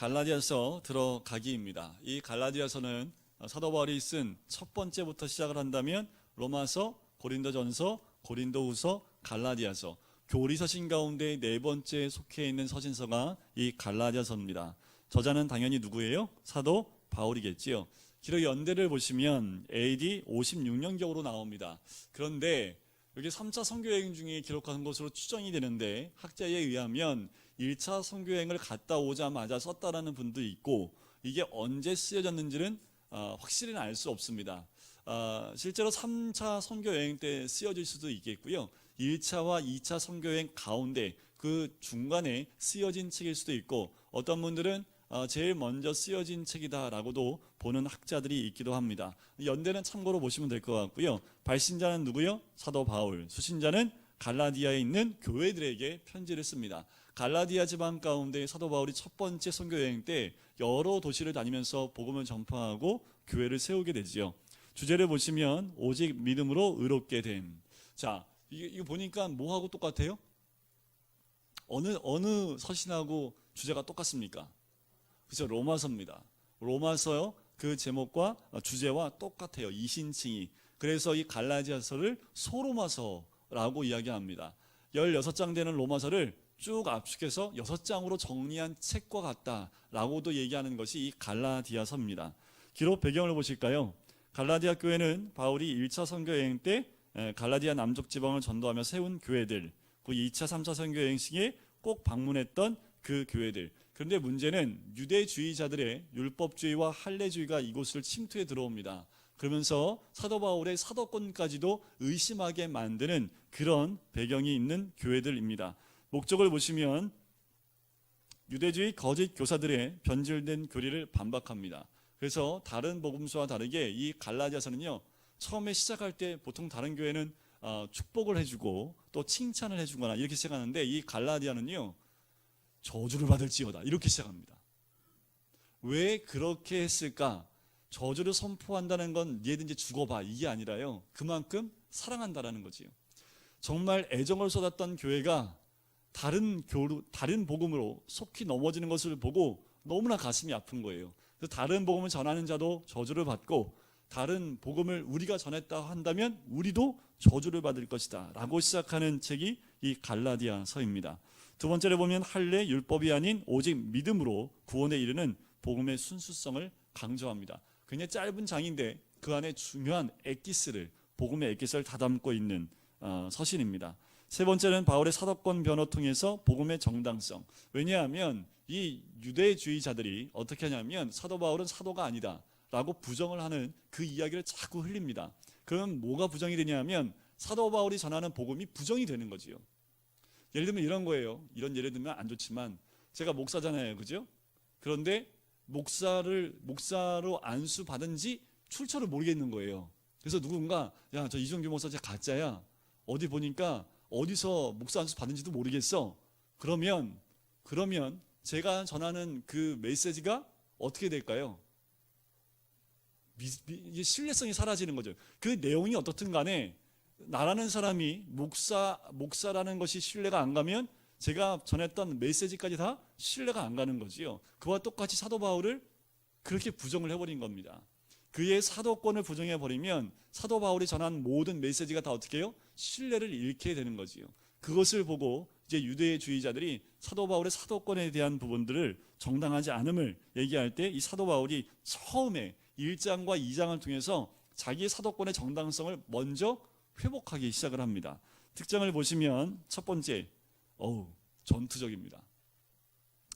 갈라디아서 들어가기입니다. 이 갈라디아서는 사도 바울이 쓴 첫 번째부터 시작을 한다면 로마서, 고린도전서, 고린도후서, 갈라디아서, 교리 서신 가운데 네 번째 속해 있는 서신서가 이 갈라디아서입니다. 저자는 당연히 누구예요? 사도 바울이겠지요. 기록 연대를 보시면 AD 56년경으로 나옵니다. 그런데 여기 3차 선교여행 중에 기록한 것으로 추정이 되는데 학자에 의하면 1차 선교여행을 갔다 오자마자 썼다라는 분도 있고 이게 언제 쓰여졌는지는 확실히는 알 수 없습니다. 실제로 3차 선교여행 때 쓰여질 수도 있겠고요. 1차와 2차 선교여행 가운데 그 중간에 쓰여진 책일 수도 있고 어떤 분들은 제일 먼저 쓰여진 책이다라고도 보는 학자들이 있기도 합니다. 연대는 참고로 보시면 될 것 같고요. 발신자는 누구요? 사도 바울. 수신자는 갈라디아에 있는 교회들에게 편지를 씁니다. 갈라디아 지방 가운데 사도 바울이 첫 번째 선교 여행 때 여러 도시를 다니면서 복음을 전파하고 교회를 세우게 되지요. 주제를 보시면 오직 믿음으로 의롭게 됨. 자, 이거 보니까 뭐하고 똑같아요? 어느 서신하고 주제가 똑같습니까? 그죠? 로마서입니다. 로마서요. 그 제목과 주제와 똑같아요. 이신칭이. 그래서 이 갈라디아서를 소로마서라고 이야기합니다. 16장 되는 로마서를 쭉 압축해서 6장으로 정리한 책과 같다라고도 얘기하는 것이 이 갈라디아서입니다. 기록 배경을 보실까요? 갈라디아 교회는 바울이 1차 선교여행 때 갈라디아 남쪽 지방을 전도하며 세운 교회들, 그 2차, 3차 선교여행 시기에 꼭 방문했던 그 교회들. 그런데 문제는 유대주의자들의 율법주의와 할례주의가 이곳을 침투해 들어옵니다. 그러면서 사도 바울의 사도권까지도 의심하게 만드는 그런 배경이 있는 교회들입니다. 목적을 보시면 유대주의 거짓 교사들의 변질된 교리를 반박합니다. 그래서 다른 복음서와 다르게 이 갈라디아서는요, 처음에 시작할 때 보통 다른 교회는 축복을 해주고 또 칭찬을 해주거나 이렇게 시작하는데 이 갈라디아는요, 저주를 받을지어다 이렇게 시작합니다. 왜 그렇게 했을까? 저주를 선포한다는 건 니네들 죽어봐 이게 아니라요, 그만큼 사랑한다라는 거지요. 정말 애정을 쏟았던 교회가 다른 복음으로 속히 넘어지는 것을 보고 너무나 가슴이 아픈 거예요. 그래서 다른 복음을 전하는 자도 저주를 받고 다른 복음을 우리가 전했다 한다면 우리도 저주를 받을 것이다 라고 시작하는 책이 이 갈라디아서입니다. 두 번째로 보면 할례 율법이 아닌 오직 믿음으로 구원에 이르는 복음의 순수성을 강조합니다. 굉장히 짧은 장인데 그 안에 중요한 복음의 엑기스를 다 담고 있는 서신입니다. 세 번째는 바울의 사도권 변호 통해서 복음의 정당성. 왜냐하면 이 유대주의자들이 어떻게 하냐면 사도 바울은 사도가 아니다 라고 부정을 하는 그 이야기를 자꾸 흘립니다. 그럼 뭐가 부정이 되냐면 사도 바울이 전하는 복음이 부정이 되는 거지요. 예를 들면 이런 거예요. 이런 예를 들면 안 좋지만 제가 목사잖아요. 그죠? 그런데 목사로 안수 받은 지 출처를 모르겠는 거예요. 그래서 누군가 야, 저 이종규 목사 진짜 가짜야. 어디 보니까 어디서 목사 안수 받은지도 모르겠어. 그러면 제가 전하는 그 메시지가 어떻게 될까요? 신뢰성이 사라지는 거죠. 그 내용이 어떻든 간에 나라는 사람이 목사라는 것이 신뢰가 안 가면 제가 전했던 메시지까지 다 신뢰가 안 가는 거지요. 그와 똑같이 사도 바울을 그렇게 부정을 해버린 겁니다. 그의 사도권을 부정해버리면 사도 바울이 전한 모든 메시지가 다 어떻게 해요? 신뢰를 잃게 되는 거지요. 그것을 보고 이제 유대주의자들이 사도 바울의 사도권에 대한 부분들을 정당하지 않음을 얘기할 때 이 사도 바울이 처음에 1장과 2장을 통해서 자기의 사도권의 정당성을 먼저 회복하기 시작을 합니다. 특징을 보시면 첫 번째, 전투적입니다.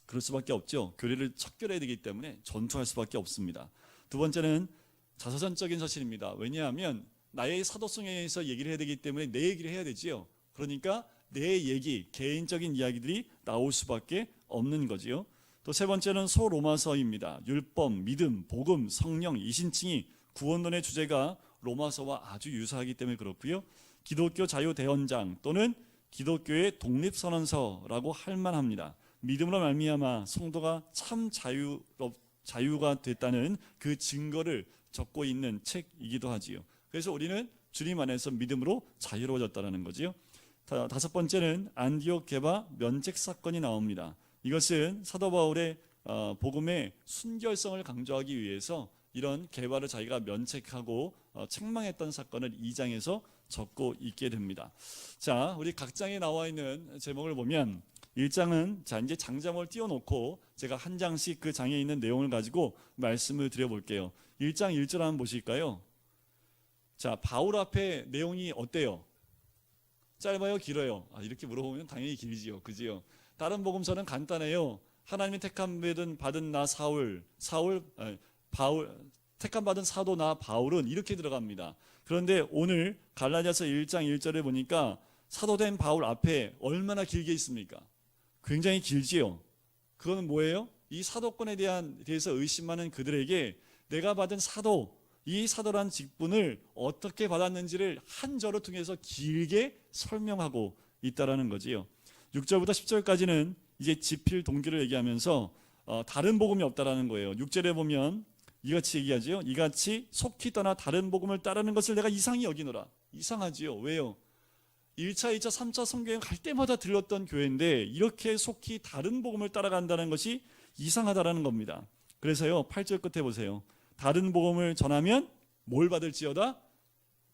그럴 수밖에 없죠. 교리를 척결해야 되기 때문에 전투할 수밖에 없습니다. 두 번째는 자서전적인 서신입니다. 왜냐하면 나의 사도성에 의해서 얘기를 해야 되기 때문에 내 얘기를 해야 되지요. 그러니까 내 얘기, 개인적인 이야기들이 나올 수밖에 없는 거지요. 또 세 번째는 소로마서입니다. 율법, 믿음, 복음, 성령, 이신칭이 구원론의 주제가 로마서와 아주 유사하기 때문에 그렇고요. 기독교 자유대언장 또는 기독교의 독립선언서라고 할 만합니다. 믿음으로 말미암아 성도가 참 자유가 됐다는 그 증거를 적고 있는 책이기도 하지요. 그래서 우리는 주님 안에서 믿음으로 자유로워졌다는 거지요. 다섯 번째는 안디옥 게바 면책 사건이 나옵니다. 이것은 사도 바울의 복음의 순결성을 강조하기 위해서 이런 개화를 자기가 면책하고 책망했던 사건을 2장에서 적고 있게 됩니다. 자, 우리 각 장에 나와 있는 제목을 보면 1장은 자 이제 장자목을 띄워놓고 제가 한 장씩 그 장에 있는 내용을 가지고 말씀을 드려볼게요. 1장 1절 한번 보실까요? 자, 바울 앞에 내용이 어때요? 짧아요? 길어요? 이렇게 물어보면 당연히 길지요. 그지요? 다른 복음서는 간단해요. 하나님의 택함받은 나 바울, 택함받은 사도 나 바울은 이렇게 들어갑니다. 그런데 오늘 갈라디아서 1장 1절에 보니까 사도된 바울 앞에 얼마나 길게 있습니까? 굉장히 길지요. 그건 뭐예요? 이 사도권에 대해서 의심하는 그들에게 내가 받은 사도, 이 사도란 직분을 어떻게 받았는지를 한 절을 통해서 길게 설명하고 있다라는 거지요. 6절부터 10절까지는 이제 지필 동기를 얘기하면서 다른 복음이 없다라는 거예요. 6절에 보면 이같이 얘기하지요. 이같이 속히 떠나 다른 복음을 따르는 것을 내가 이상히 여기노라. 이상하지요. 왜요? 1차, 2차, 3차 성경에 갈 때마다 들렀던 교회인데 이렇게 속히 다른 복음을 따라간다는 것이 이상하다라는 겁니다. 그래서요 8절 끝에 보세요. 다른 복음을 전하면 뭘 받을지어다?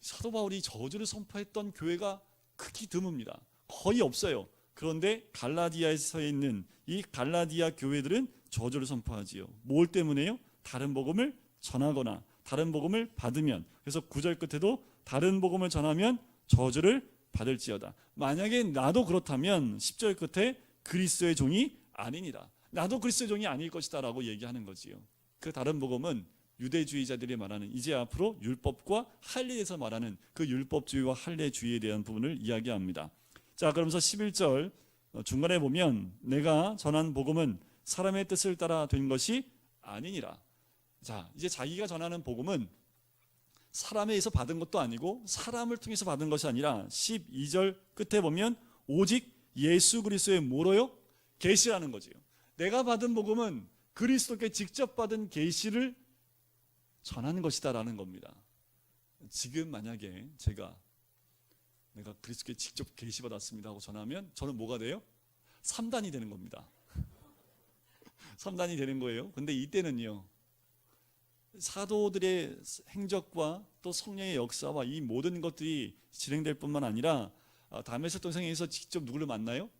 사도 바울이 저주를 선포했던 교회가 극히 드뭅니다. 거의 없어요. 그런데 갈라디아에서 있는 이 갈라디아 교회들은 저주를 선포하지요. 뭘 때문에요? 다른 복음을 전하거나 다른 복음을 받으면. 그래서 9절 끝에도 다른 복음을 전하면 저주를 받을지어다. 만약에 나도 그렇다면 10절 끝에 그리스도의 종이 아니니라. 나도 그리스도의 종이 아닐 것이다 라고 얘기하는 거지요. 그 다른 복음은 유대주의자들이 말하는 이제 앞으로 율법과 할례에서 말하는 그 율법주의와 할례주의에 대한 부분을 이야기합니다. 자, 그러면서 11절 중간에 보면 내가 전한 복음은 사람의 뜻을 따라 된 것이 아니니라. 자, 이제 자기가 전하는 복음은 사람에 의해서 받은 것도 아니고 사람을 통해서 받은 것이 아니라 12절 끝에 보면 오직 예수 그리스도의 뭐로요? 계시라는 거지요. 내가 받은 복음은 그리스도께 직접 받은 계시를 전하는 것이다라는 겁니다. 지금 만약에 내가 그리스도께 직접 계시받았습니다 하고 전하면 저는 뭐가 돼요? 3단이 되는 겁니다. 3단이 되는 거예요. 근데 이때는요 사도들의 행적과 또 성령의 역사와 이 모든 것들이 진행될 뿐만 아니라 다메섹 동상에서 직접 누구를 만나요?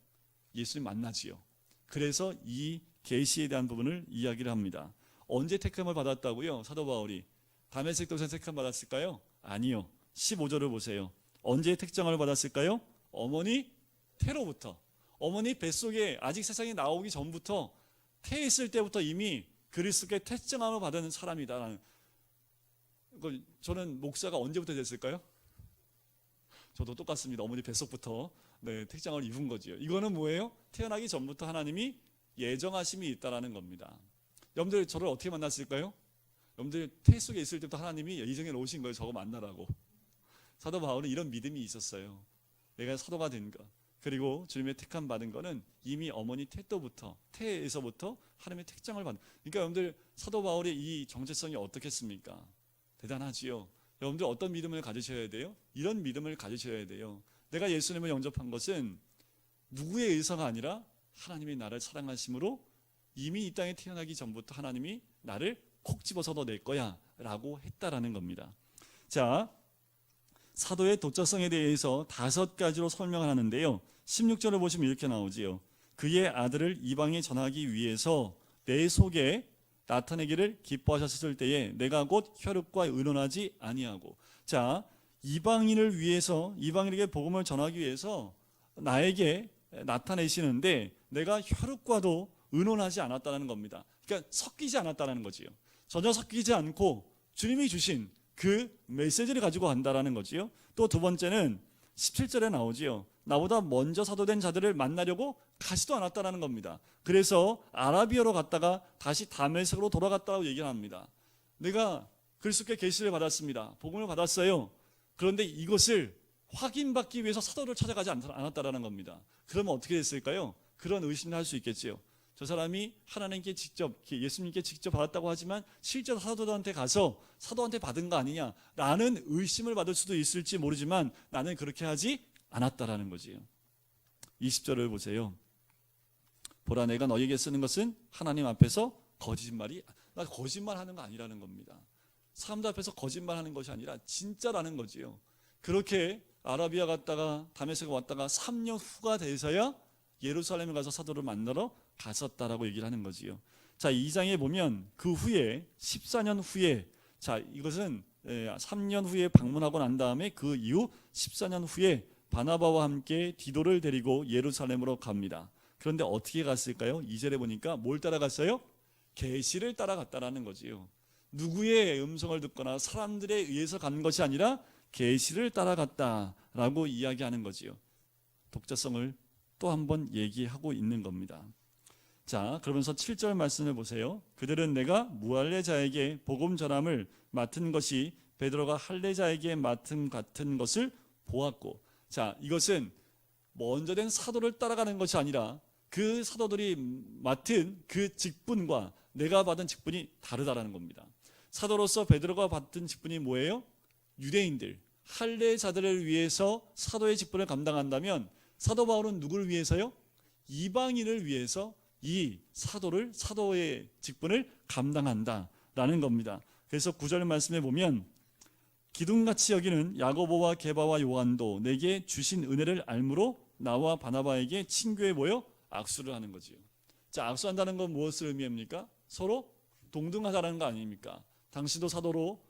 예수님 만나지요. 그래서 이 계시에 대한 부분을 이야기를 합니다. 언제 택함을 받았다고요? 사도 바울이 다메섹 동상 택함 받았을까요? 아니요. 15절을 보세요. 언제 택정을 받았을까요? 어머니 태로부터. 어머니 뱃속에 아직 세상에 나오기 전부터 태에 있을 때부터 이미 그리스도께 택정함을 받은 사람이다라는. 저는 목사가 언제부터 됐을까요? 저도 똑같습니다. 어머니 뱃속부터 택정을 입은 거지요. 이거는 뭐예요? 태어나기 전부터 하나님이 예정하심이 있다라는 겁니다. 여러분들 저를 어떻게 만났을까요? 여러분들 태 속에 있을 때부터 하나님이 예정해 놓으신 거예요. 저거 만나라고. 사도 바울은 이런 믿음이 있었어요. 내가 사도가 된 것, 그리고 주님의 택함 받은 거는 이미 어머니 태에서부터 하나님의 택정을 받은. 그러니까 여러분들 사도 바울의 이 정체성이 어떻겠습니까? 대단하지요. 여러분들 어떤 믿음을 가지셔야 돼요? 이런 믿음을 가지셔야 돼요. 내가 예수님을 영접한 것은 누구의 의사가 아니라 하나님이 나를 사랑하심으로 이미 이 땅에 태어나기 전부터 하나님이 나를 콕 집어서 너 내 거야 라고 했다라는 겁니다. 자, 사도의 도자성에 대해서 5가지로 설명을 하는데요. 16절을 보시면 이렇게 나오지요. 그의 아들을 이방에 전하기 위해서 내 속에 나타내기를 기뻐하셨을 때에 내가 곧 혈육과 의논하지 아니하고. 자, 이방인을 위해서, 이방인에게 복음을 전하기 위해서 나에게 나타내시는데 내가 혈육과도 의논하지 않았다는 겁니다. 그러니까 섞이지 않았다는 거지요. 전혀 섞이지 않고 주님이 주신 그 메시지를 가지고 간다라는 거지요. 또 두 번째는 17절에 나오지요. 나보다 먼저 사도된 자들을 만나려고 가지도 않았다라는 겁니다. 그래서 아라비아로 갔다가 다시 다메섹으로 돌아갔다고 얘기를 합니다. 내가 그리스도께 계시를 받았습니다. 복음을 받았어요. 그런데 이것을 확인받기 위해서 사도를 찾아가지 않았다라는 겁니다. 그러면 어떻게 됐을까요? 그런 의심을 할 수 있겠지요. 저 사람이 하나님께 직접, 예수님께 직접 받았다고 하지만 실제로 사도들한테 가서 사도한테 받은 거 아니냐라는 의심을 받을 수도 있을지 모르지만 나는 그렇게 하지 않았다라는 거지요. 20절을 보세요. 보라 내가 너에게 쓰는 것은 하나님 앞에서 나 거짓말하는 거 아니라는 겁니다. 사람들 앞에서 거짓말하는 것이 아니라 진짜라는 거지요. 그렇게 아라비아 갔다가 다메섹 왔다가 3년 후가 돼서야 예루살렘에 가서 사도를 만나러 갔었다라고 얘기를 하는 거지요. 자, 2장에 보면 그 후에 14년 후에, 자, 이것은 3년 후에 방문하고 난 다음에 그 이후 14년 후에 바나바와 함께 디도를 데리고 예루살렘으로 갑니다. 그런데 어떻게 갔을까요? 2절에 보니까 뭘 따라갔어요? 계시를 따라갔다라는 거지요. 누구의 음성을 듣거나 사람들에 의해서 간 것이 아니라 계시를 따라갔다라고 이야기하는 거지요. 독자성을 또 한번 얘기하고 있는 겁니다. 자, 그러면서 7절 말씀을 보세요. 그들은 내가 무할레자에게 복음 전함을 맡은 것이 베드로가 할레자에게 맡은 같은 것을 보았고, 자, 이것은 먼저 된 사도를 따라가는 것이 아니라 그 사도들이 맡은 그 직분과 내가 받은 직분이 다르다라는 겁니다. 사도로서 베드로가 받은 직분이 뭐예요? 유대인들, 할례자들을 위해서 사도의 직분을 감당한다면 사도 바울은 누구를 위해서요? 이방인을 위해서 이 사도의 직분을 감당한다라는 겁니다. 그래서 9절 말씀에 보면 기둥같이 여기는 야고보와 게바와 요한도 내게 주신 은혜를 알므로 나와 바나바에게 친교에 모여 악수를 하는 거지요. 자, 악수한다는 건 무엇을 의미합니까? 서로 동등하다는 거 아닙니까? 당시도 사도로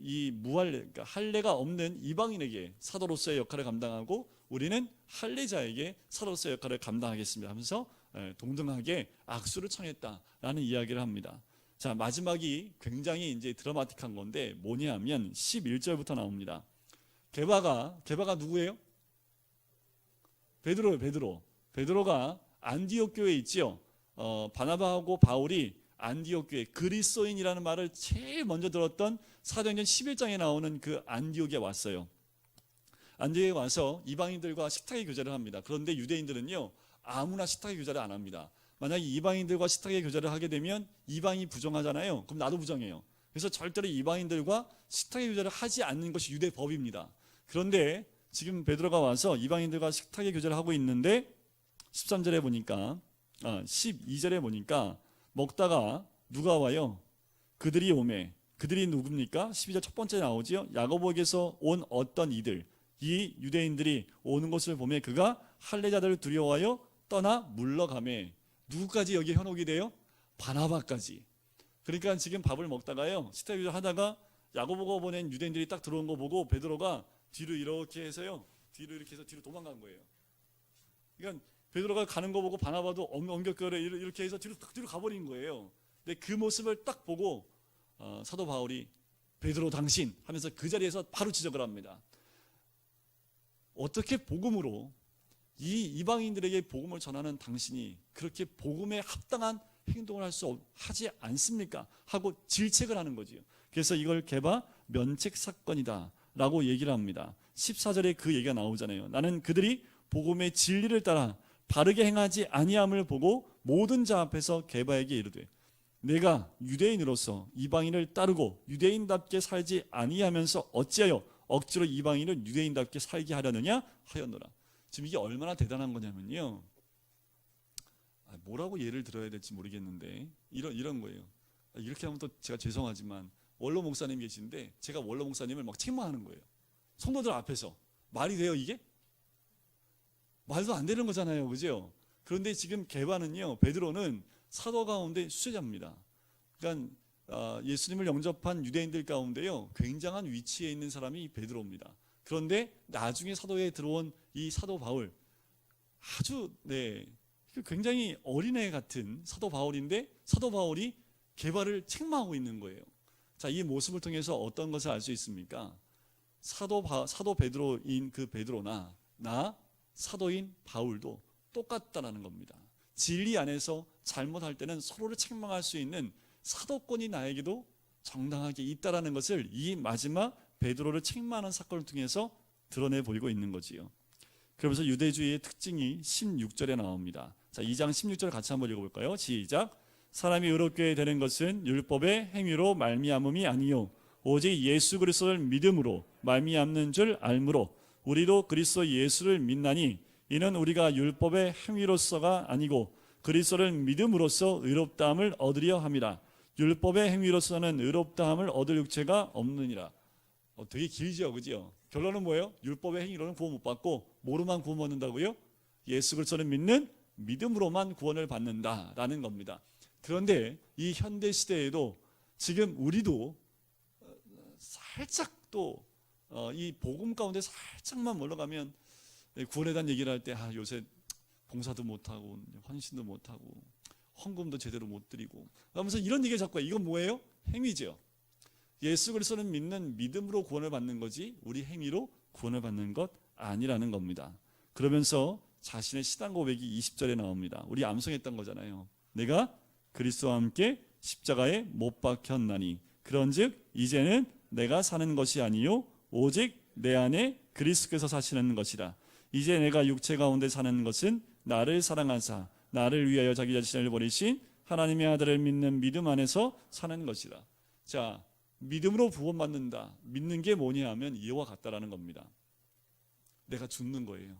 이 그러니까 할례가 없는 이방인에게 사도로서의 역할을 감당하고 우리는 할례자에게 사도로서의 역할을 감당하겠습니다 하면서 동등하게 악수를 청했다라는 이야기를 합니다. 자, 마지막이 굉장히 이제 드라마틱한 건데 뭐냐면 11절부터 나옵니다. 게바가 누구예요? 베드로예요. 베드로가 안디옥 교회에 있지요. 바나바하고 바울이 안디옥 교회, 그리스도인이라는 말을 제일 먼저 들었던 사도행전 11장에 나오는 그 안디옥에 왔어요. 안디옥에 와서 이방인들과 식탁의 교제를 합니다. 그런데 유대인들은요, 아무나 식탁의 교제를 안 합니다. 만약에 이방인들과 식탁의 교제를 하게 되면 이방이 부정하잖아요. 그럼 나도 부정해요. 그래서 절대로 이방인들과 식탁의 교제를 하지 않는 것이 유대 법입니다. 그런데 지금 베드로가 와서 이방인들과 식탁의 교제를 하고 있는데 13절에 보니까 12절에 보니까 먹다가 누가 와요? 그들이 오매. 그들이 누굽니까? 12절 첫 번째 나오지요. 야고보에게서 온 어떤 이들, 이 유대인들이 오는 것을 보매 그가 할례자들을 두려워하여 떠나 물러가매. 누구까지 여기 현혹이 돼요? 바나바까지. 그러니까 지금 밥을 먹다가요, 식탁 교제 하다가 야고보가 보낸 유대인들이 딱 들어온 거 보고 베드로가 뒤로 이렇게 해서요, 뒤로 도망간 거예요. 그러니까 베드로가 가는 거 보고 바나바도 엉겹결에 이렇게 해서 뒤로 가버린 거예요. 근데 그 모습을 딱 보고 사도 바울이 베드로 당신 하면서 그 자리에서 바로 지적을 합니다. 어떻게 복음으로 이 이방인들에게 복음을 전하는 당신이 그렇게 복음에 합당한 행동을 하지 않습니까? 하고 질책을 하는 거지요. 그래서 이걸 게바 면책 사건이다 라고 얘기를 합니다. 14절에 그 얘기가 나오잖아요. 나는 그들이 복음의 진리를 따라 바르게 행하지 아니함을 보고 모든 자 앞에서 게바에게 이르되 내가 유대인으로서 이방인을 따르고 유대인답게 살지 아니하면서 어찌하여 억지로 이방인을 유대인답게 살게 하려느냐 하였노라. 지금 이게 얼마나 대단한 거냐면요, 뭐라고 예를 들어야 될지 모르겠는데 이런 거예요. 이렇게 하면 또 제가 죄송하지만 원로 목사님 계신데 제가 원로 목사님을 막 책망하는 거예요. 성도들 앞에서. 말이 돼요 이게? 말도 안 되는 거잖아요, 그죠? 그런데 지금 게바는요, 베드로는 사도 가운데 수제자입니다. 그러니까 예수님을 영접한 유대인들 가운데요, 굉장한 위치에 있는 사람이 베드로입니다. 그런데 나중에 사도에 들어온 이 사도 바울, 아주 굉장히 어린애 같은 사도 바울인데 사도 바울이 게바를 책망하고 있는 거예요. 자, 이 모습을 통해서 어떤 것을 알 수 있습니까? 사도 베드로인 그 베드로나 나 사도인 바울도 똑같다라는 겁니다. 진리 안에서 잘못할 때는 서로를 책망할 수 있는 사도권이 나에게도 정당하게 있다라는 것을 이 마지막 베드로를 책망하는 사건을 통해서 드러내 보이고 있는 거지요. 그러면서 유대주의의 특징이 16절에 나옵니다. 자, 2장 16절 같이 한번 읽어볼까요? 시작. 사람이 의롭게 되는 것은 율법의 행위로 말미암음이 아니요 오직 예수 그리스도를 믿음으로 말미암는 줄 알므로 우리도 그리스도 예수를 믿나니 이는 우리가 율법의 행위로서가 아니고 그리스도를 믿음으로써 의롭다함을 얻으려 함이라. 율법의 행위로서는 의롭다함을 얻을 육체가 없느니라. 되게 길죠, 그죠? 결론은 뭐예요? 율법의 행위로는 구원 못 받고 뭐로만 구원 받는다고요? 예수 그리스도를 믿는 믿음으로만 구원을 받는다라는 겁니다. 그런데 이 현대 시대에도 지금 우리도 살짝 또 이 복음 가운데 살짝만 몰러가면 구원에 대한 얘기를 할 때 요새 봉사도 못하고 헌신도 못하고 헌금도 제대로 못 드리고 하면서 이런 얘기를 자꾸 해요. 이건 뭐예요? 행위죠. 예수 그리스도는 믿는 믿음으로 구원을 받는 거지 우리 행위로 구원을 받는 것 아니라는 겁니다. 그러면서 자신의 신앙 고백이 20절에 나옵니다. 우리 암송했던 거잖아요. 내가 그리스도와 함께 십자가에 못 박혔나니 그런즉 이제는 내가 사는 것이 아니요 오직 내 안에 그리스도께서 사시는 것이라. 이제 내가 육체 가운데 사는 것은 나를 사랑하사 나를 위하여 자기 자신을 버리신 하나님의 아들을 믿는 믿음 안에서 사는 것이라. 자, 믿음으로 구원받는다. 믿는 게 뭐냐 하면 이와 같다라는 겁니다. 내가 죽는 거예요.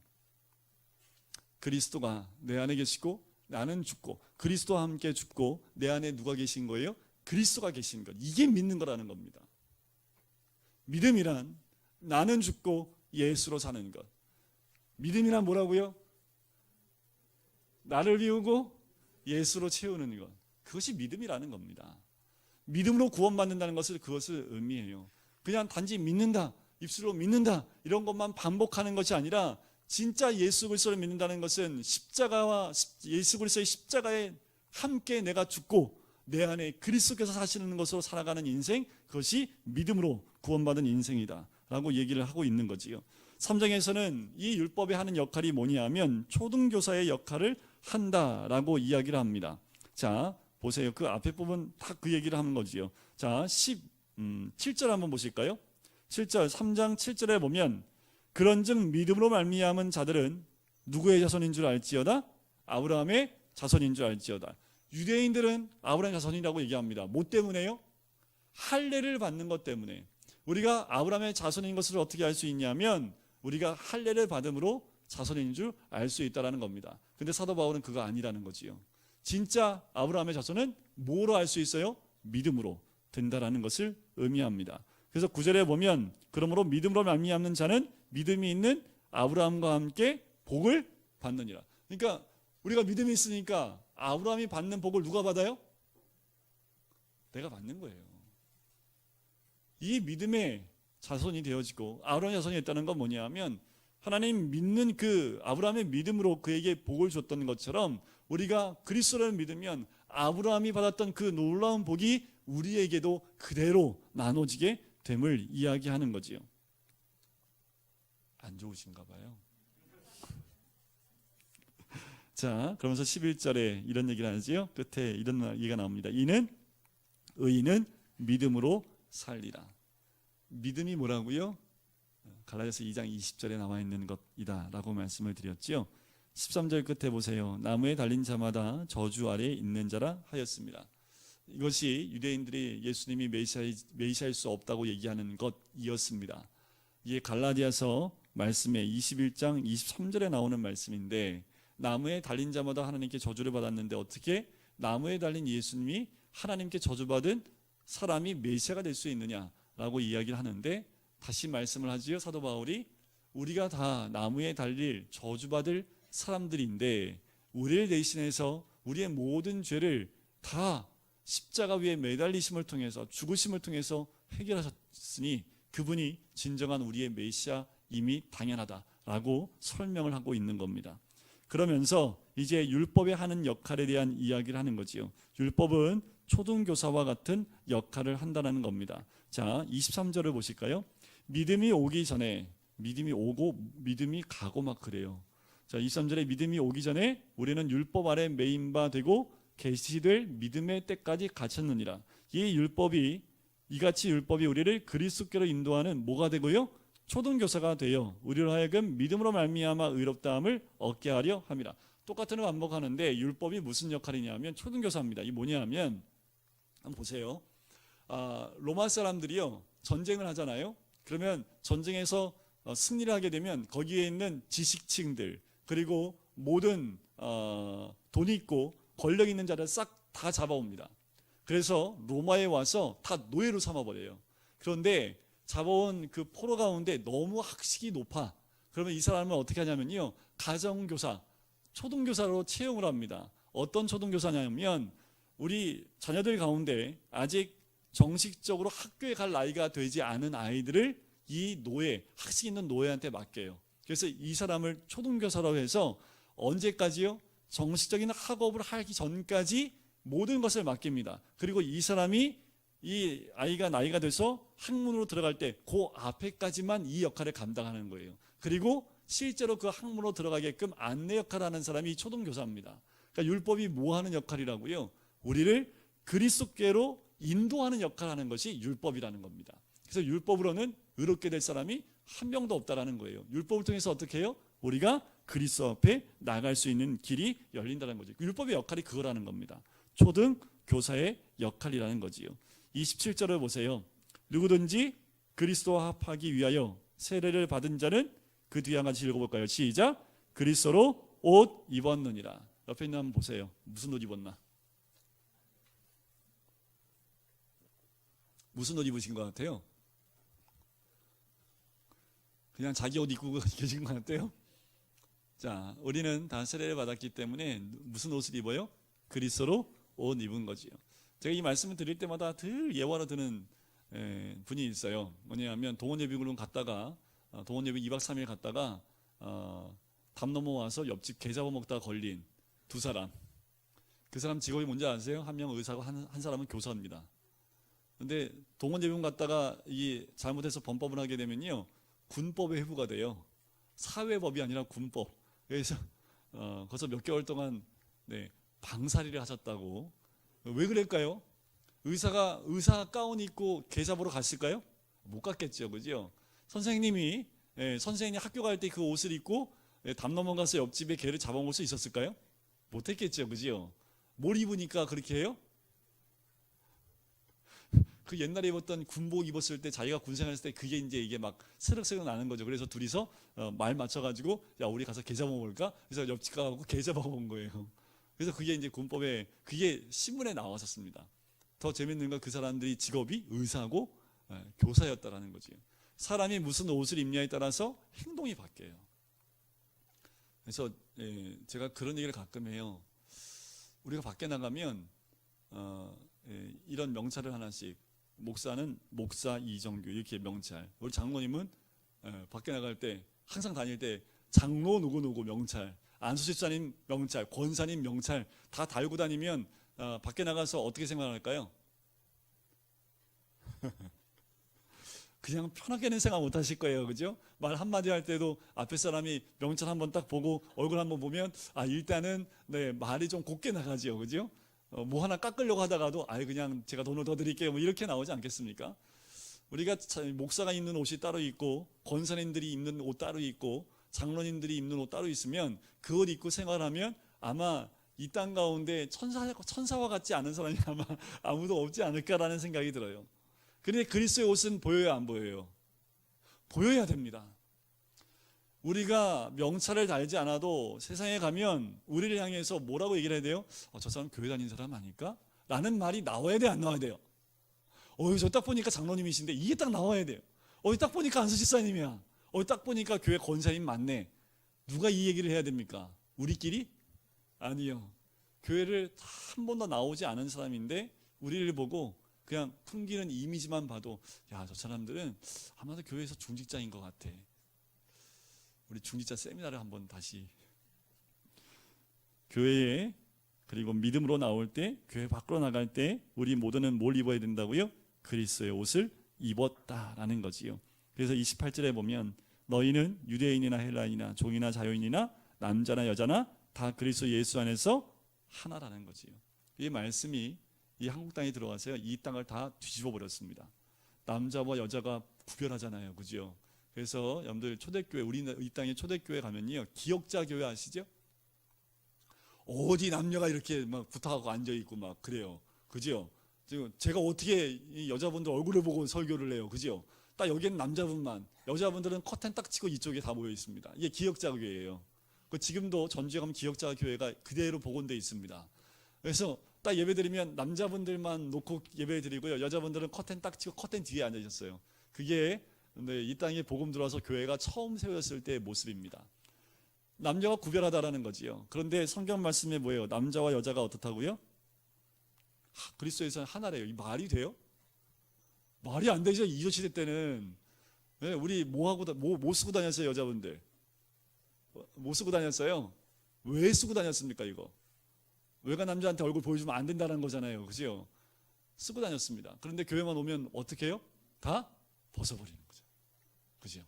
그리스도가 내 안에 계시고 나는 죽고 그리스도와 함께 죽고 내 안에 누가 계신 거예요? 그리스도가 계신 것. 이게 믿는 거라는 겁니다. 믿음이란 나는 죽고 예수로 사는 것. 믿음이란 뭐라고요? 나를 비우고 예수로 채우는 것. 그것이 믿음이라는 겁니다. 믿음으로 구원받는다는 것을 그것을 의미해요. 그냥 단지 믿는다, 입술로 믿는다 이런 것만 반복하는 것이 아니라 진짜 예수 그리스도를 믿는다는 것은 십자가와 예수 그리스도의 십자가에 함께 내가 죽고 내 안에 그리스도께서 사시는 것으로 살아가는 인생, 그것이 믿음으로 구원받은 인생이다 라고 얘기를 하고 있는 거지요. 3장에서는 이 율법이 하는 역할이 뭐냐면 초등교사의 역할을 한다라고 이야기를 합니다. 자, 보세요. 그 앞에 부분 다 그 얘기를 하는 거지요. 자, 7절 한번 보실까요? 7절, 3장 7절에 보면 그런즉 믿음으로 말미암은 자들은 누구의 자손인 줄 알지어다? 아브라함의 자손인 줄 알지어다. 유대인들은 아브라함의 자손이라고 얘기합니다. 뭐 때문에요? 할례를 받는 것 때문에. 우리가 아브라함의 자손인 것을 어떻게 알 수 있냐면 우리가 할례를 받음으로 자손인 줄 알 수 있다는 겁니다. 근데 사도 바울은 그거 아니라는 거지요. 진짜 아브라함의 자손은 뭐로 알 수 있어요? 믿음으로 된다라는 것을 의미합니다. 그래서 9절에 보면 그러므로 믿음으로 말미암는 자는 믿음이 있는 아브라함과 함께 복을 받느니라. 그러니까 우리가 믿음이 있으니까 아브라함이 받는 복을 누가 받아요? 내가 받는 거예요. 이 믿음의 자손이 되어지고 아브라함의 자손이 됐다는 건 뭐냐면 하나님 믿는 그 아브라함의 믿음으로 그에게 복을 줬던 것처럼 우리가 그리스도를 믿으면 아브라함이 받았던 그 놀라운 복이 우리에게도 그대로 나눠지게 됨을 이야기하는 거지요. 안 좋으신가 봐요. 자, 그러면서 11절에 이런 얘기를 하지요. 끝에 이런 얘기가 나옵니다. 의인은 믿음으로 살리라. 믿음이 뭐라고요? 갈라디아서 2장 20절에 나와 있는 것이다 라고 말씀을 드렸지요. 13절 끝에 보세요. 나무에 달린 자마다 저주 아래에 있는 자라 하였습니다. 이것이 유대인들이 예수님이 메시아일 수 없다고 얘기하는 것이었습니다. 이게 갈라디아서 말씀에 21장 23절에 나오는 말씀인데 나무에 달린 자마다 하나님께 저주를 받았는데 어떻게 나무에 달린 예수님이 하나님께 저주받은 사람이 메시아가 될 수 있느냐라고 이야기를 하는데 다시 말씀을 하지요. 사도 바울이 우리가 다 나무에 달릴 저주받을 사람들인데 우리를 대신해서 우리의 모든 죄를 다 십자가 위에 매달리심을 통해서 죽으심을 통해서 해결하셨으니 그분이 진정한 우리의 메시아임이 당연하다라고 설명을 하고 있는 겁니다. 그러면서 이제 율법에 하는 역할에 대한 이야기를 하는 거지요. 율법은 초등교사와 같은 역할을 한다는 겁니다. 자, 23절을 보실까요? 믿음이 오기 전에 믿음이 오고 믿음이 가고 막 그래요. 자, 23절에 믿음이 오기 전에 우리는 율법 아래 매인 바 되고 계시될 믿음의 때까지 갇혔느니라. 이같이 율법이 우리를 그리스도께로 인도하는 뭐가 되고요? 초등교사가 되어 우리로 하여금 믿음으로 말미암아 의롭다함을 얻게 하려 함이라. 똑같은 걸 반복하는데 율법이 무슨 역할이냐면 초등교사입니다. 이 뭐냐면 한번 보세요. 로마 사람들이요 전쟁을 하잖아요. 그러면 전쟁에서 승리를 하게 되면 거기에 있는 지식층들 그리고 모든 돈 있고 권력 있는 자를 싹 다 잡아옵니다. 그래서 로마에 와서 다 노예로 삼아버려요. 그런데 잡아온 그 포로 가운데 너무 학식이 높아. 그러면 이 사람을 어떻게 하냐면요, 가정교사, 초등교사로 채용을 합니다. 어떤 초등교사냐면 우리 자녀들 가운데 아직 정식적으로 학교에 갈 나이가 되지 않은 아이들을 이 노예, 학식 있는 노예한테 맡겨요. 그래서 이 사람을 초등교사라고 해서 언제까지요? 정식적인 학업을 하기 전까지 모든 것을 맡깁니다. 그리고 이 사람이, 이 아이가 나이가 돼서 학문으로 들어갈 때 그 앞에까지만 이 역할을 감당하는 거예요. 그리고 실제로 그 학문으로 들어가게끔 안내 역할을 하는 사람이 초등교사입니다. 그러니까 율법이 뭐 하는 역할이라고요? 우리를 그리스도께로 인도하는 역할을 하는 것이 율법이라는 겁니다. 그래서 율법으로는 의롭게 될 사람이 한 명도 없다라는 거예요. 율법을 통해서 어떻게 해요? 우리가 그리스도 앞에 나갈 수 있는 길이 열린다는 거죠. 율법의 역할이 그거라는 겁니다. 초등 교사의 역할이라는 거지요. 27절을 보세요. 누구든지 그리스도와 합하기 위하여 세례를 받은 자는 그 뒤에 한 가지 읽어볼까요? 시작. 그리스도로 옷 입었느니라. 옆에 있는 한번 보세요. 무슨 옷 입었나? 무슨 옷 입으신 것 같아요? 그냥 자기 옷 입고 계신 것 같아요? 자, 우리는 다 세례를 받았기 때문에 무슨 옷을 입어요? 그리스도로 옷 입은 거지요. 제가 이 말씀을 드릴 때마다 늘 예화로 드는 분이 있어요. 뭐냐면 동원예비군을 갔다가 동원예비 2박 3일 갔다가 담 넘어와서 옆집 개 잡아먹다가 걸린 두 사람. 그 사람 직업이 뭔지 아세요? 한 명은 의사고 한 사람은 교사입니다. 근데 동원예비군 갔다가 이 잘못해서 범법을 하게 되면요, 군법의 회부가 돼요. 사회법이 아니라 군법. 그래서 거기서 몇 개월 동안 방사리를 하셨다고. 왜 그럴까요? 의사 가운 입고 개 잡으러 갔을까요? 못 갔겠죠, 그죠? 선생님이 선생님 학교 갈 때 그 옷을 입고 담 넘어가서 옆집에 개를 잡아먹을 수 있었을까요? 못했겠죠, 그죠? 뭘 입으니까 그렇게 해요? 그 옛날에 입었던 군복 입었을 때 자기가 군생활했을 때 그게 이제 이게 막 새록새록 나는 거죠. 그래서 둘이서 말 맞춰가지고 야 우리 가서 개 잡아먹을까? 그래서 옆집 가고 개 잡아먹은 거예요. 그래서 그게 이제 군법에 그게 신문에 나왔었습니다. 더 재밌는 건 그 사람들이 직업이 의사고 교사였다라는 거죠. 사람이 무슨 옷을 입냐에 따라서 행동이 바뀌어요. 그래서 제가 그런 얘기를 가끔 해요. 우리가 밖에 나가면 이런 명찰을 하나씩, 목사는 목사 이정규 이렇게 명찰, 우리 장로님은 밖에 나갈 때 항상 다닐 때 장로 누구누구 명찰, 안수집사님 명찰, 권사님 명찰 다 달고 다니면 밖에 나가서 어떻게 생각할까요? 그냥 편하게는 생각 못 하실 거예요. 그죠? 말 한마디 할 때도 앞에 사람이 명찰 한번 딱 보고 얼굴 한번 보면 일단은 말이 좀 곱게 나가죠. 그죠? 뭐 하나 깎으려고 하다가도 그냥 제가 돈을 더 드릴게요. 뭐 이렇게 나오지 않겠습니까? 우리가 목사가 입는 옷이 따로 있고 권사님들이 입는 옷 따로 있고 장로님들이 입는 옷 따로 있으면 그 옷 입고 생활하면 아마 이 땅 가운데 천사와 같지 않은 사람이 아마 아무도 없지 않을까라는 생각이 들어요. 그런데 그리스도의 옷은 보여야 안 보여요? 보여야 됩니다. 우리가 명찰을 달지 않아도 세상에 가면 우리를 향해서 뭐라고 얘기를 해야 돼요? 저 사람 교회 다니는 사람 아닐까? 라는 말이 나와야 돼요, 안 나와야 돼요? 저 딱 보니까 장로님이신데 이게 딱 나와야 돼요. 딱 보니까 안수집사님이야. 딱 보니까 교회 권사님 맞네. 누가 이 얘기를 해야 됩니까? 우리끼리? 아니요. 교회를 한 번도 나오지 않은 사람인데 우리를 보고 그냥 풍기는 이미지만 봐도 저 사람들은 아마도 교회에서 중직자인 것 같아. 우리 중직자 세미나를 한번 다시 교회에, 그리고 믿음으로 나올 때, 교회 밖으로 나갈 때 우리 모두는 뭘 입어야 된다고요? 그리스도의 옷을 입었다라는 거지요. 그래서 28절에 보면 너희는 유대인이나 헬라인이나 종이나 자유인이나 남자나 여자나 다 그리스도 예수 안에서 하나라는 거지요. 이 말씀이 이 한국 땅에 들어와서요, 이 땅을 다 뒤집어 버렸습니다. 남자와 여자가 구별하잖아요, 그죠? 그래서 여러분들 초대교회, 우리 이 땅에 초대교회 가면요, 기역자 교회 아시죠? 어디 남녀가 이렇게 막 붙어가고 앉아 있고 막 그래요, 그죠? 지금 제가 어떻게 이 여자분들 얼굴을 보고 설교를 해요, 그죠? 딱 여기는 남자분만, 여자분들은 커튼 딱 치고 이쪽에 다 모여 있습니다. 이게 기역자 교회예요. 지금도 전주에 가면 기억자 교회가 그대로 복원되어 있습니다. 그래서 딱 예배드리면 남자분들만 놓고 예배드리고요, 여자분들은 커튼 딱 치고 커튼 뒤에 앉아 있었어요. 그게 이 땅에 복음 들어와서 교회가 처음 세워졌을 때의 모습입니다. 남녀가 구별하다라는 거지요. 그런데 성경 말씀에 뭐예요? 남자와 여자가 어떻다고요? 그리스도에서는 하나래요. 이 말이 돼요? 말이 안 되죠. 이조 시대 때는. 우리 뭐 쓰고 다녔어요, 여자분들? 뭐 쓰고 다녔어요? 왜 쓰고 다녔습니까, 이거? 외가 남자한테 얼굴 보여주면 안 된다는 거잖아요, 그죠? 쓰고 다녔습니다. 그런데 교회만 오면 어떻게 해요? 다 벗어버리는 거죠, 그죠?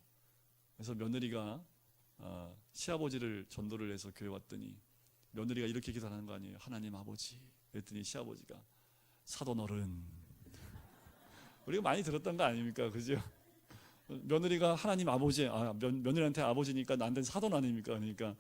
그래서 며느리가 시아버지를 전도를 해서 교회 왔더니 며느리가 이렇게 기도하는 거 아니에요? 하나님 아버지. 그랬더니 시아버지가 사도너른. 우리가 많이 들었던 거 아닙니까, 그죠? 며느리가 하나님 아버지, 며느리한테 아버지니까 나한테는 사돈 아닙니까? 그러니까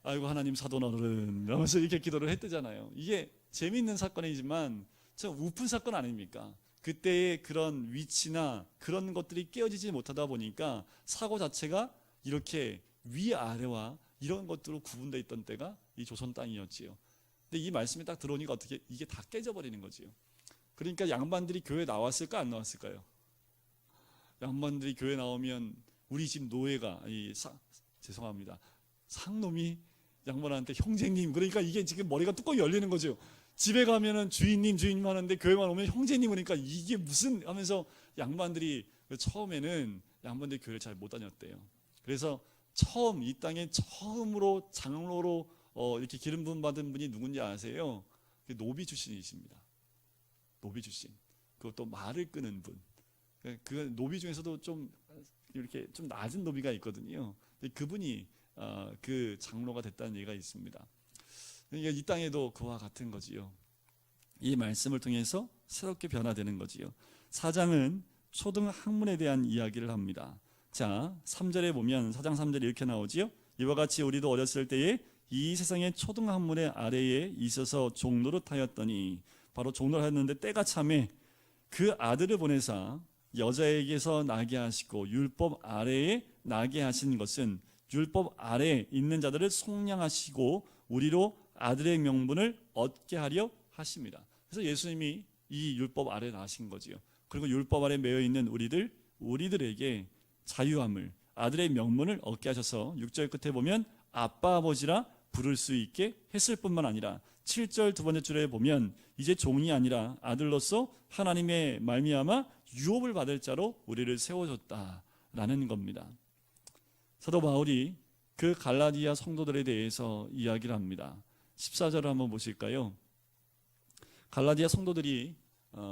아이고 하나님 사도너른 이러면서 이렇게 기도를 했대잖아요. 이게 재미있는 사건이지만 참 우픈 사건 아닙니까? 그때의 그런 위치나 그런 것들이 깨어지지 못하다 보니까 사고 자체가 이렇게 위아래와 이런 것들로 구분되어 있던 때가 이 조선 땅이었지요. 근데 이 말씀이 딱 들어오니까 어떻게 이게 다 깨져버리는 거지요. 그러니까 양반들이 교회 나왔을까 안 나왔을까요? 양반들이 교회 나오면 우리 집 노예가 죄송합니다, 상놈이 양반한테 형제님, 그러니까 이게 지금 머리가 뚜껑이 열리는 거죠. 집에 가면은 주인님 하는데 교회만 오면 형제님, 그러니까 이게 무슨 하면서 양반들이 처음에는 양반들이 교회를 잘 못 다녔대요. 그래서 처음 이 땅에 처음으로 장로로 이렇게 기름 부음 받은 분이 누군지 아세요? 노비 출신이십니다. 노비 출신. 그것도 말을 끄는 분. 그 노비 중에서도 좀 이렇게 좀 낮은 노비가 있거든요. 그분이 그 장로가 됐다는 얘기가 있습니다. 그러니까 이 땅에도 그와 같은 거지요. 이 말씀을 통해서 새롭게 변화되는 거지요. 4장은 초등 학문에 대한 이야기를 합니다. 자, 3절에 보면 4장 3절에 이렇게 나오지요. 이와 같이 우리도 어렸을 때에 이 세상의 초등 학문의 아래에 있어서 종노릇하였더니, 바로 종노릇하였는데 때가 참에 그 아들을 보내사 여자에게서 나게 하시고 율법 아래에 나게 하신 것은 율법 아래에 있는 자들을 속량하시고 우리로 아들의 명분을 얻게 하려 하십니다. 그래서 예수님이 이 율법 아래에 나신 거지요. 그리고 율법 아래에 매여 있는 우리들에게 자유함을, 아들의 명분을 얻게 하셔서 6절 끝에 보면 아빠 아버지라 부를 수 있게 했을 뿐만 아니라 7절 두 번째 줄에 보면 이제 종이 아니라 아들로서 하나님의 말미암아 유업을 받을 자로 우리를 세워줬다라는 겁니다. 사도 바울이 그 갈라디아 성도들에 대해서 이야기를 합니다. 14절을 한번 보실까요? 갈라디아 성도들이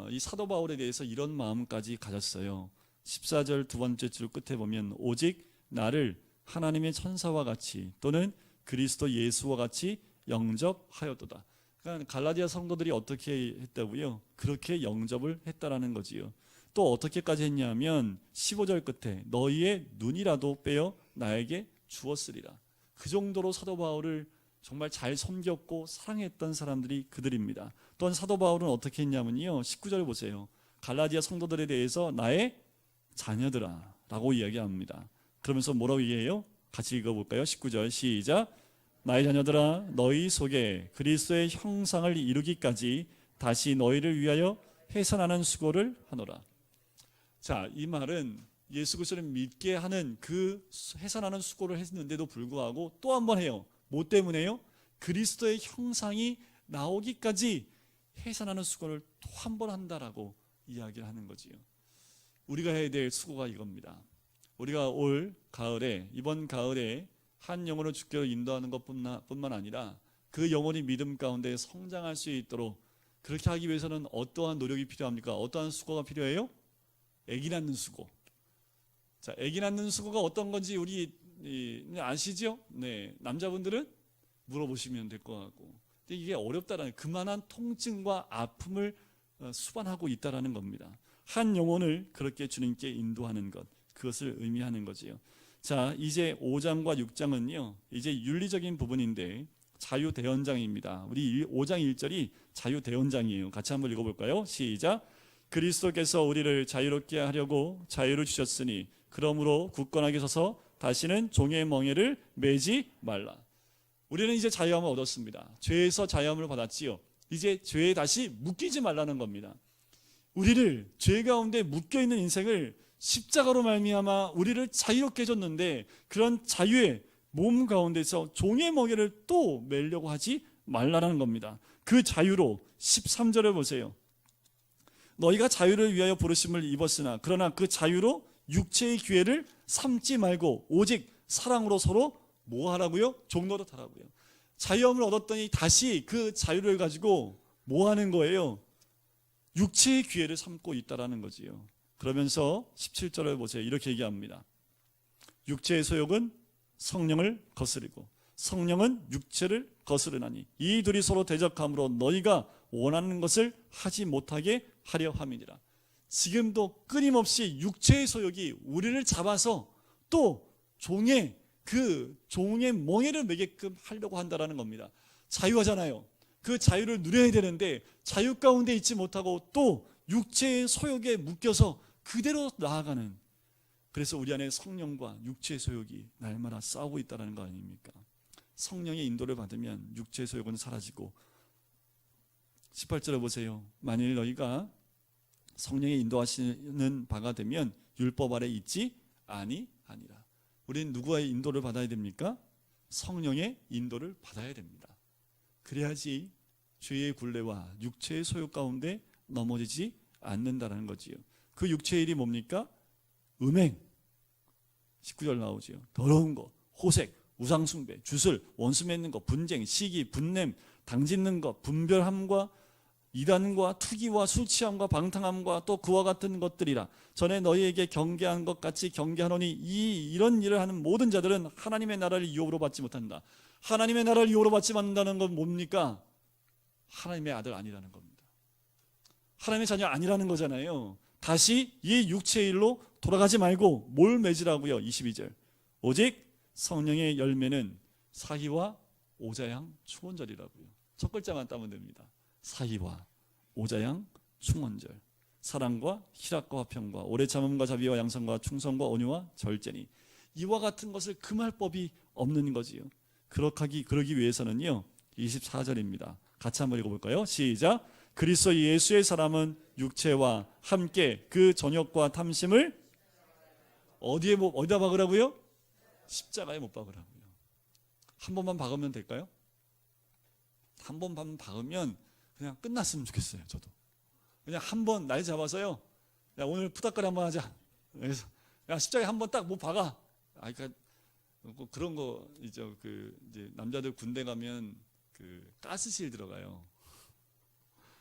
이 사도 바울에 대해서 이런 마음까지 가졌어요. 14절 두 번째 줄 끝에 보면 오직 나를 하나님의 천사와 같이 또는 그리스도 예수와 같이 영접하였도다. 그러니까 갈라디아 성도들이 어떻게 했다고요? 그렇게 영접을 했다라는 거지요. 또 어떻게까지 했냐면 15절 끝에 너희의 눈이라도 빼어 나에게 주었으리라. 그 정도로 사도 바울을 정말 잘 섬겼고 사랑했던 사람들이 그들입니다. 또한 사도 바울은 어떻게 했냐면요, 19절 보세요. 갈라디아 성도들에 대해서 나의 자녀들아 라고 이야기합니다. 그러면서 뭐라고 얘기해요? 같이 읽어볼까요? 19절 시작. 나의 자녀들아 너희 속에 그리스도의 형상을 이루기까지 다시 너희를 위하여 해산하는 수고를 하노라. 자, 이 말은 예수 그리스도를 믿게 하는 그 해산하는 수고를 했는데도 불구하고 또 한 번 해요. 뭐 때문에요? 그리스도의 형상이 나오기까지 해산하는 수고를 또 한 번 한다라고 이야기를 하는 거지요. 우리가 해야 될 수고가 이겁니다. 우리가 올 가을에, 이번 가을에 한 영혼을 주께로 인도하는 것뿐만 아니라 그 영혼이 믿음 가운데 성장할 수 있도록 그렇게 하기 위해서는 어떠한 노력이 필요합니까? 어떠한 수고가 필요해요? 아기 낳는 수고. 자, 아기 낳는 수고가 어떤 건지 우리 아시죠? 네, 남자분들은 물어보시면 될 것 같고. 근데 이게 어렵다라는, 그만한 통증과 아픔을 수반하고 있다라는 겁니다. 한 영혼을 그렇게 주님께 인도하는 것, 그것을 의미하는 거지요. 자, 이제 5장과 6장은요, 이제 윤리적인 부분인데 자유대언장입니다. 우리 5장 1절이 자유대언장이에요. 같이 한번 읽어볼까요? 시작. 그리스도께서 우리를 자유롭게 하려고 자유를 주셨으니 그러므로 굳건하게 서서 다시는 종의 멍에를 매지 말라. 우리는 이제 자유함을 얻었습니다. 죄에서 자유함을 받았지요. 이제 죄에 다시 묶이지 말라는 겁니다. 우리를 죄 가운데 묶여있는 인생을 십자가로 말미암아 우리를 자유롭게 해줬는데 그런 자유의 몸 가운데서 종의 멍에를 또 매려고 하지 말라는 겁니다. 그 자유로 13절을 보세요. 너희가 자유를 위하여 부르심을 입었으나 그러나 그 자유로 육체의 기회를 삼지 말고 오직 사랑으로 서로 뭐 하라고요? 종노릇 하라고요. 자유함을 얻었더니 다시 그 자유를 가지고 뭐 하는 거예요? 육체의 기회를 삼고 있다라는 거지요. 그러면서 17절을 보세요. 이렇게 얘기합니다. 육체의 소욕은 성령을 거스르고 성령은 육체를 거스르나니 이 둘이 서로 대적함으로 너희가 원하는 것을 하지 못하게 하려 함이니라. 지금도 끊임없이 육체의 소욕이 우리를 잡아서 또 종의 멍에를 매게끔 하려고 한다라는 겁니다. 자유하잖아요. 그 자유를 누려야 되는데 자유 가운데 있지 못하고 또 육체의 소욕에 묶여서 그대로 나아가는, 그래서 우리 안에 성령과 육체의 소욕이 날마다 싸우고 있다는 거 아닙니까? 성령의 인도를 받으면 육체의 소욕은 사라지고 18절에 보세요. 만일 너희가 성령의 인도하시는 바가 되면 율법 아래 있지 아니하니라. 우리는 누구의 인도를 받아야 됩니까? 성령의 인도를 받아야 됩니다. 그래야지 죄의 굴레와 육체의 소욕 가운데 넘어지지 않는다는 거지요. 그 육체의 일이 뭡니까? 음행, 19절 나오지요. 더러운 거, 호색, 우상숭배, 주술, 원수 맺는 거, 분쟁, 시기, 분냄, 당짓는 것, 분별함과 이단과 투기와 술취함과 방탕함과 또 그와 같은 것들이라. 전에 너희에게 경계한 것 같이 경계하노니 이런 일을 하는 모든 자들은 하나님의 나라를 유업으로 받지 못한다. 하나님의 나라를 유업으로 받지 못한다는 건 뭡니까? 하나님의 아들 아니라는 겁니다. 하나님의 자녀 아니라는 거잖아요. 다시 이 육체의 일로 돌아가지 말고 뭘 맺으라고요? 22절. 오직 성령의 열매는 사희와 오자양 충원절이라고요. 첫 글자만 따면 됩니다. 사희와 오자양 충원절. 사랑과 희락과 화평과 오래 참음과 자비와 양선과 충성과 온유와 절제니 이와 같은 것을 금할 법이 없는 거지요. 그러기 위해서는요. 24절입니다. 같이 한번 읽어볼까요? 시작. 그리스도 예수의 사람은 육체와 함께 그 정욕과 탐심을 어디다 박으라고요? 십자가에 못 박으라고요. 한 번만 박으면 될까요? 한 번만 박으면 그냥 끝났으면 좋겠어요. 저도 그냥 한 번 날 잡아서요. 야, 오늘 푸닥거리 한번 하자. 그래서 야, 십자가에 한 번 딱 못 박아. 그러니까 그런 거 이제 남자들 군대 가면 그 가스실 들어가요.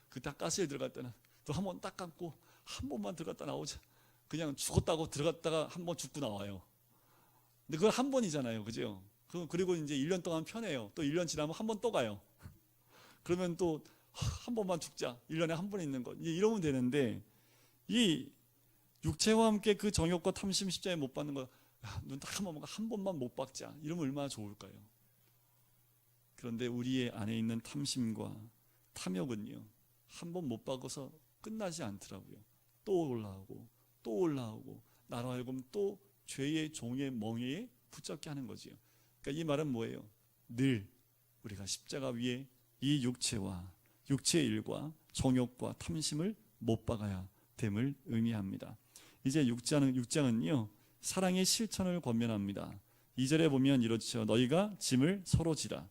그 딱 가스실 들어갈 때는 또 한 번 딱 감고 한 번만 들어갔다 나오자. 그냥 죽었다고 들어갔다가 한 번 죽고 나와요. 근데 그건 한 번이잖아요. 그죠? 그리고 이제 1년 동안 편해요. 또 1년 지나면 한 번 또 가요. 그러면 또 한 번만 죽자. 1년에 한 번 있는 거. 이러면 되는데 이 육체와 함께 그 정욕과 탐심 십자가에 못 박는 거, 눈 딱 한 번만 못 박자. 이러면 얼마나 좋을까요? 그런데 우리의 안에 있는 탐심과 탐욕은요. 한 번 못 박아서 끝나지 않더라고요. 또 올라오고 또 올라오고 나로 하여금 또 죄의 종의 멍에에 붙잡게 하는 거지요. 그러니까 이 말은 뭐예요? 늘 우리가 십자가 위에 이 육체와 육체의 일과 정욕과 탐심을 못 박아야 됨을 의미합니다. 이제 6장은요. 사랑의 실천을 권면합니다. 2절에 보면 이렇죠. 너희가 짐을 서로 지라.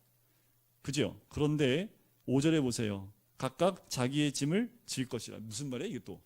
그죠? 그런데 5절에 보세요. 각각 자기의 짐을 질 것이라. 무슨 말이에요 이게 또?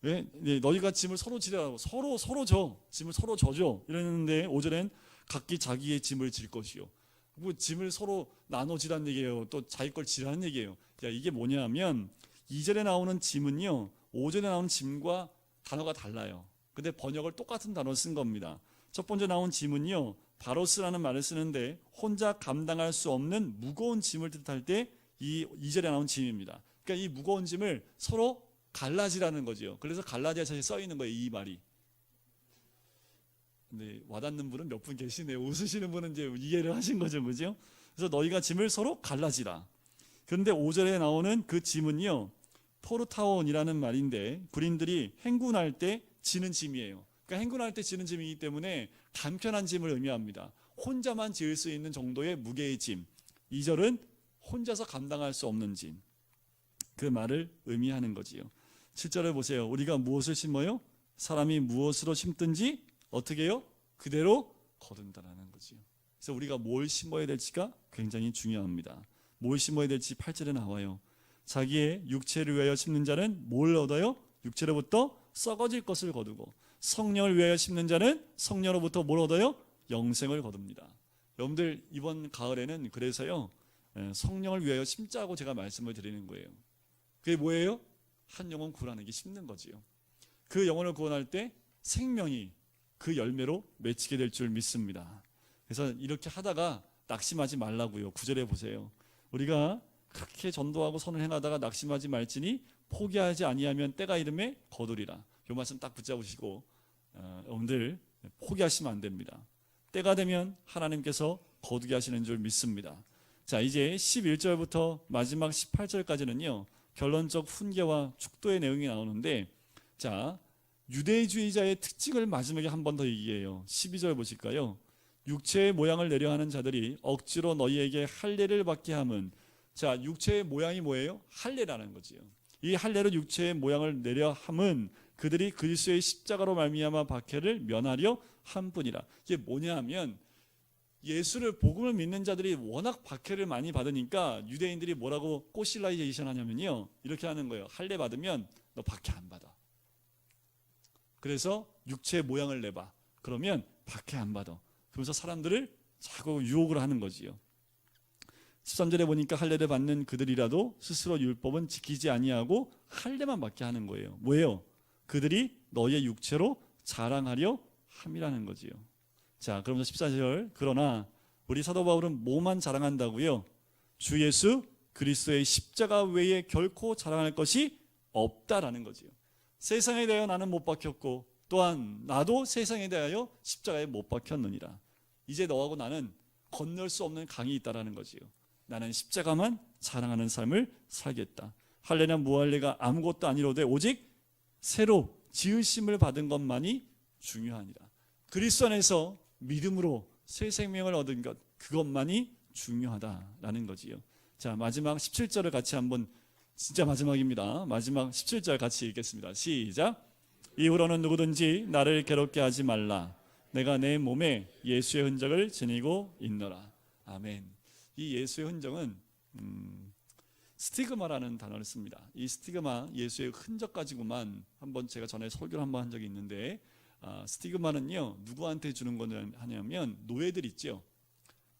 왜? 네, 너희가 짐을 서로 지라고. 서로 져. 짐을 서로 져줘. 이랬는데 5절엔 각기 자기의 짐을 질 것이요. 뭐 짐을 서로 나눠지라는 얘기예요. 또 자기 걸 지라는 얘기예요. 야, 이게 뭐냐면 2절에 나오는 짐은요. 5절에 나오는 짐과 단어가 달라요. 근데 번역을 똑같은 단어를 쓴 겁니다. 첫 번째 나온 짐은요. 바로스라는 말을 쓰는데 혼자 감당할 수 없는 무거운 짐을 뜻할 때 이 2절에 나온 짐입니다. 그러니까 이 무거운 짐을 서로 갈라지라는 거죠. 그래서 갈라디아서에 써 있는 거예요. 이 말이. 근데 와닿는 분은 몇 분 계시네요. 웃으시는 분은 이제 이해를 하신 거죠. 그죠? 그래서 너희가 짐을 서로 갈라지라. 그런데 5절에 나오는 그 짐은요. 포르타온이라는 말인데 군인들이 행군할 때 지는 짐이에요. 그러니까 행군할 때 지는 짐이기 때문에 간편한 짐을 의미합니다. 혼자만 지을 수 있는 정도의 무게의 짐. 2절은 혼자서 감당할 수 없는 짐. 그 말을 의미하는 거지요. 7절을 보세요. 우리가 무엇을 심어요? 사람이 무엇으로 심든지 어떻게 해요? 그대로 거둔다라는 거지요. 그래서 우리가 뭘 심어야 될지가 굉장히 중요합니다. 뭘 심어야 될지 8절에 나와요. 자기의 육체를 위하여 심는 자는 뭘 얻어요? 육체로부터 썩어질 것을 거두고, 성령을 위하여 심는 자는 성령으로부터 뭘 얻어요? 영생을 거둡니다. 여러분들 이번 가을에는 그래서요, 성령을 위하여 심자고 제가 말씀을 드리는 거예요. 그게 뭐예요? 한 영혼 구원하는 게 심는 거지요. 그 영혼을 구원할 때 생명이 그 열매로 맺히게 될 줄 믿습니다. 그래서 이렇게 하다가 낙심하지 말라고요. 9절에 보세요. 우리가 그렇게 전도하고 선을 행하다가 낙심하지 말지니 포기하지 아니하면 때가 이름에 거두리라. 이 말씀 딱 붙잡으시고 여러분들 포기하시면 안 됩니다. 때가 되면 하나님께서 거두게 하시는 줄 믿습니다. 자, 이제 11절부터 마지막 18절까지는요 결론적 훈계와 축도의 내용이 나오는데, 자, 유대주의자의 특징을 마지막에 한 번 더 얘기해요. 12절 보실까요? 육체의 모양을 내려 하는 자들이 억지로 너희에게 할례를 받게 함은, 자, 육체의 모양이 뭐예요? 할례라는 거지요. 이 할례로 육체의 모양을 내려 함은 그들이 그리스도의 십자가로 말미암아 박해를 면하려 함뿐이라. 이게 뭐냐하면 예수를 복음을 믿는 자들이 워낙 박해를 많이 받으니까 유대인들이 뭐라고 꼬실라이제이션 하냐면요, 이렇게 하는 거예요. 할례 받으면 너 박해 안 받아. 그래서 육체의 모양을 내봐. 그러면 박해 안 받아. 그러면서 사람들을 자꾸 유혹을 하는 거지요. 13절에 보니까 할례를 받는 그들이라도 스스로 율법은 지키지 아니하고 할례만 받게 하는 거예요. 뭐예요? 그들이 너의 육체로 자랑하려 함이라는 거지요. 자, 그러면서 14절, 그러나 우리 사도 바울은 뭐만 자랑한다고요? 주 예수 그리스도의 십자가 외에 결코 자랑할 것이 없다라는 거지요. 세상에 대하여 나는 못 박혔고 또한 나도 세상에 대하여 십자가에 못 박혔느니라. 이제 너하고 나는 건널 수 없는 강이 있다라는 거지요. 나는 십자가만 자랑하는 삶을 살겠다. 할례나 무할례가 아무것도 아니로되 오직 새로 지으심을 받은 것만이 중요하니라. 그리스도 안에서 믿음으로 새 생명을 얻은 것, 그것만이 중요하다라는 거지요. 자, 마지막 17절을 같이 한번, 진짜 마지막입니다. 마지막 17절 같이 읽겠습니다. 시작. 이후로는 누구든지 나를 괴롭게 하지 말라. 내가 내 몸에 예수의 흔적을 지니고 있노라. 아멘. 이 예수의 흔적은 스티그마라는 단어를 씁니다. 이 스티그마, 예수의 흔적 가지고만 한번 제가 전에 설교를 한번 한 적이 있는데, 스티그마는요 누구한테 주는 거냐면 노예들 있죠.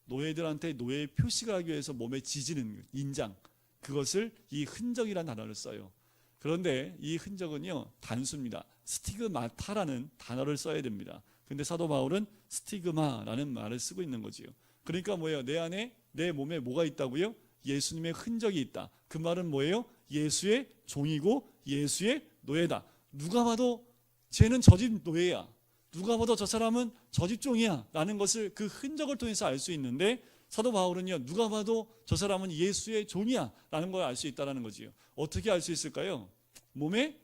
노예들한테 노예 표시를 하기 위해서 몸에 지지는 인장, 그것을 이 흔적이라는 단어를 써요. 그런데 이 흔적은요 단수입니다. 스티그마타라는 단어를 써야 됩니다. 근데 사도 바울은 스티그마라는 말을 쓰고 있는 거지요. 그러니까 뭐예요? 내 안에, 내 몸에 뭐가 있다고요? 예수님의 흔적이 있다. 그 말은 뭐예요? 예수의 종이고 예수의 노예다. 누가 봐도 쟤는 저 집 노예야, 누가 봐도 저 사람은 저 집 종이야 라는 것을 그 흔적을 통해서 알 수 있는데, 사도 바울은요 누가 봐도 저 사람은 예수의 종이야 라는 걸 알 수 있다는 거지요. 어떻게 알 수 있을까요? 몸에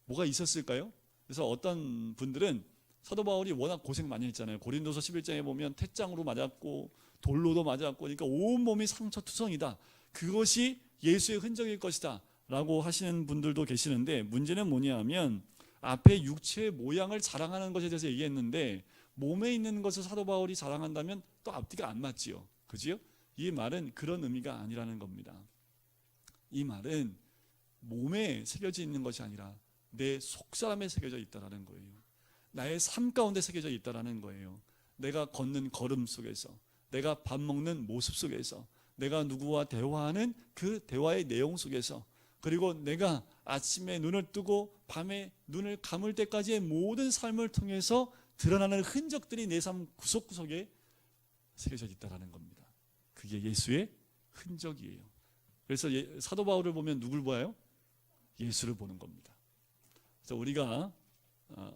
뭐가 있었을까요? 그래서 어떤 분들은 사도 바울이 워낙 고생 많이 했잖아요. 고린도서 11장에 보면 태장으로 맞았고 돌로도 맞았고, 그러니까 온몸이 상처투성이다, 그것이 예수의 흔적일 것이다 라고 하시는 분들도 계시는데, 문제는 뭐냐 하면 앞에 육체의 모양을 자랑하는 것에 대해서 얘기했는데 몸에 있는 것을 사도 바울이 자랑한다면 또 앞뒤가 안 맞지요. 그지요? 이 말은 그런 의미가 아니라는 겁니다. 이 말은 몸에 새겨져 있는 것이 아니라 내 속사람에 새겨져 있다라는 거예요. 나의 삶 가운데 새겨져 있다라는 거예요. 내가 걷는 걸음 속에서, 내가 밥 먹는 모습 속에서, 내가 누구와 대화하는 그 대화의 내용 속에서, 그리고 내가 아침에 눈을 뜨고 밤에 눈을 감을 때까지의 모든 삶을 통해서 드러나는 흔적들이 내 삶 구석구석에 새겨져 있다는 겁니다. 그게 예수의 흔적이에요. 그래서 사도 바울을 보면 누굴 봐요? 예수를 보는 겁니다. 그래서 우리가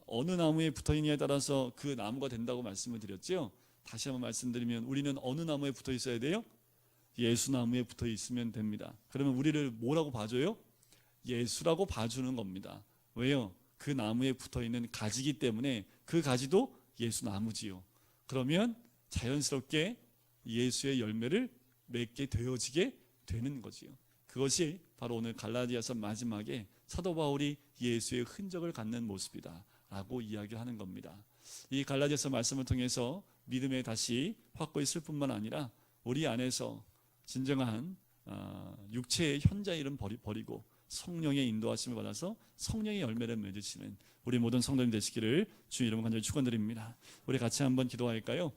어느 나무에 붙어있느냐에 따라서 그 나무가 된다고 말씀을 드렸죠. 다시 한번 말씀드리면 우리는 어느 나무에 붙어 있어야 돼요? 예수나무에 붙어 있으면 됩니다. 그러면 우리를 뭐라고 봐줘요? 예수라고 봐주는 겁니다. 왜요? 그 나무에 붙어 있는 가지기 때문에 그 가지도 예수나무지요. 그러면 자연스럽게 예수의 열매를 맺게 되어지게 되는 거지요. 그것이 바로 오늘 갈라디아서 마지막에 사도 바울이 예수의 흔적을 갖는 모습이다라고 이야기하는 겁니다. 이 갈라디아서 말씀을 통해서 믿음에 다시 확고히 있을 뿐만 아니라 우리 안에서 진정한 육체의 현자일은 버리고 성령의 인도하심을 받아서 성령의 열매를 맺으시는 우리 모든 성도님 되시기를 주의 이름으로 간절히 축원드립니다. 우리 같이 한번 기도할까요?